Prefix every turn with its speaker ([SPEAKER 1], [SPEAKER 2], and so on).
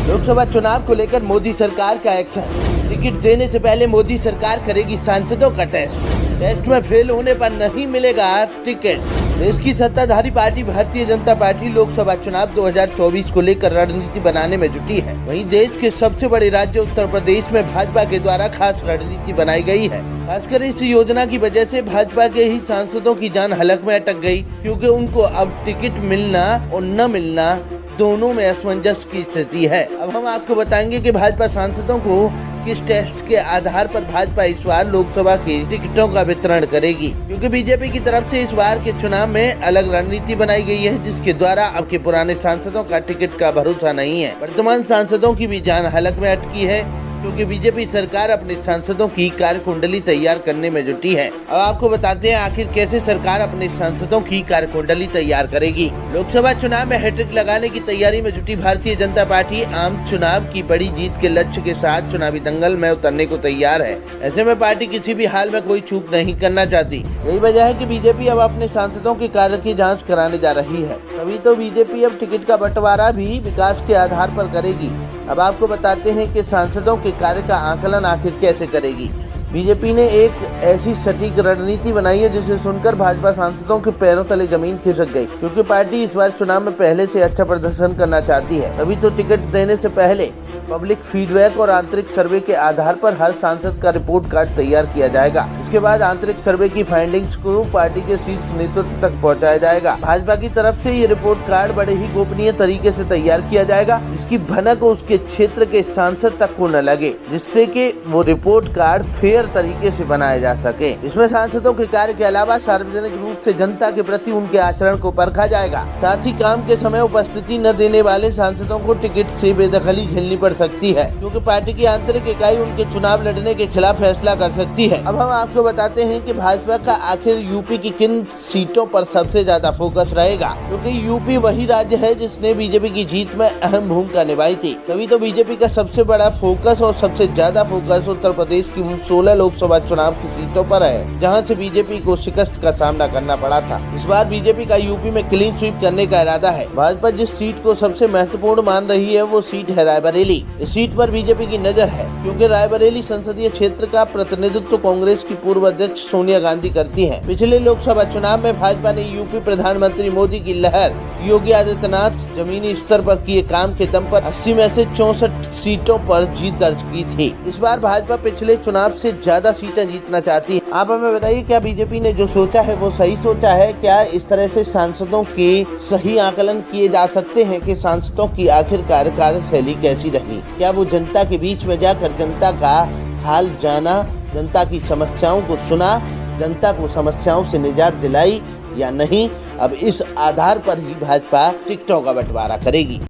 [SPEAKER 1] लोकसभा चुनाव को लेकर मोदी सरकार का एक्शन। टिकट देने से पहले मोदी सरकार करेगी सांसदों का टेस्ट में फेल होने पर नहीं मिलेगा टिकट। देश की सत्ताधारी पार्टी भारतीय जनता पार्टी लोकसभा चुनाव 2024 को लेकर रणनीति बनाने में जुटी है। वहीं देश के सबसे बड़े राज्य उत्तर प्रदेश में भाजपा के द्वारा खास रणनीति बनाई गई है। खासकर इस योजना की वजह से भाजपा के ही सांसदों की जान हलक में अटक गई, क्योंकि उनको अब टिकट मिलना और न मिलना दोनों में असमंजस की स्थिति है। अब हम आपको बताएंगे कि भाजपा सांसदों को किस टेस्ट के आधार पर भाजपा इस बार लोकसभा की टिकटों का वितरण करेगी, क्योंकि बीजेपी की तरफ से इस बार के चुनाव में अलग रणनीति बनाई गई है, जिसके द्वारा अब के पुराने सांसदों का टिकट का भरोसा नहीं है। वर्तमान सांसदों की भी जान हलक में अटकी है, क्योंकि बीजेपी सरकार अपने सांसदों की कार्यकुंडली तैयार करने में जुटी है। अब आपको बताते हैं आखिर कैसे सरकार अपने सांसदों की कार्यकुंडली तैयार करेगी। लोकसभा चुनाव में हैट्रिक लगाने की तैयारी में जुटी भारतीय जनता पार्टी आम चुनाव की बड़ी जीत के लक्ष्य के साथ चुनावी दंगल में उतरने को तैयार है। ऐसे में पार्टी किसी भी हाल में कोई चूक नहीं करना चाहती। यही वजह है कि बीजेपी अब अपने सांसदों के कार्य की जाँच कराने जा रही है। तभी तो बीजेपी अब टिकट का बंटवारा भी विकास के आधार पर करेगी। अब आपको बताते हैं कि सांसदों के कार्य का आकलन आखिर कैसे करेगी। बीजेपी ने एक ऐसी सटीक रणनीति बनाई है जिसे सुनकर भाजपा सांसदों के पैरों तले जमीन खिसक गई, क्योंकि पार्टी इस बार चुनाव में पहले से अच्छा प्रदर्शन करना चाहती है। तभी तो टिकट देने से पहले पब्लिक फीडबैक और आंतरिक सर्वे के आधार पर हर सांसद का रिपोर्ट कार्ड तैयार किया जाएगा। इसके बाद आंतरिक सर्वे की फाइंडिंग्स को पार्टी के शीर्ष नेतृत्व तक पहुंचाया जाएगा। भाजपा की तरफ से ये रिपोर्ट कार्ड बड़े ही गोपनीय तरीके से तैयार किया जाएगा, जिसकी भनक उसके क्षेत्र के सांसद तक को न लगे, जिससे कि वो रिपोर्ट कार्ड फेयर तरीके से बनाया जा सके। इसमें सांसदों के कार्य के अलावा सार्वजनिक रूप से जनता के प्रति उनके आचरण को परखा जाएगा। साथ ही काम के समय उपस्थिति न देने वाले सांसदों को टिकट से बेदखली झेलनी पड़ सकती है, क्योंकि पार्टी की आंतरिक इकाई उनके चुनाव लड़ने के खिलाफ फैसला कर सकती है। अब हम आपको बताते हैं कि भाजपा का आखिर यूपी की किन सीटों पर सबसे ज्यादा फोकस रहेगा, क्योंकि यूपी वही राज्य है जिसने बीजेपी की जीत में अहम भूमिका निभाई थी। तभी तो बीजेपी का सबसे बड़ा फोकस और सबसे ज्यादा फोकस उत्तर प्रदेश की 16 लोकसभा चुनाव की सीटों पर है, जहां से बीजेपी को शिकस्त का सामना करना पड़ा था। इस बार बीजेपी का यूपी में क्लीन स्वीप करने का इरादा है। भाजपा जिस सीट को सबसे महत्वपूर्ण मान रही है वो सीट है रायबरेली। इस सीट पर बीजेपी की नजर है, क्योंकि रायबरेली संसदीय क्षेत्र का प्रतिनिधित्व कांग्रेस की पूर्व अध्यक्ष सोनिया गांधी करती है। पिछले लोकसभा चुनाव में भाजपा ने यूपी प्रधानमंत्री मोदी की लहर योगी आदित्यनाथ जमीनी स्तर पर किए काम के दम पर 80 में से 64 सीटों पर जीत दर्ज की थी। इस बार भाजपा पिछले चुनाव से ज्यादा सीटें जीतना चाहती है। आप हमें बताइए, क्या बीजेपी ने जो सोचा है वो सही सोचा है? क्या इस तरह से सांसदों के सही आकलन किए जा सकते हैं कि सांसदों की आखिरकार कार्यशैली कैसी रही? क्या वो जनता के बीच में जाकर जनता का हाल जाना, जनता की समस्याओं को सुना, जनता को समस्याओं से निजात दिलाई या नहीं? अब इस आधार पर ही भाजपा टिकटों का बंटवारा करेगी।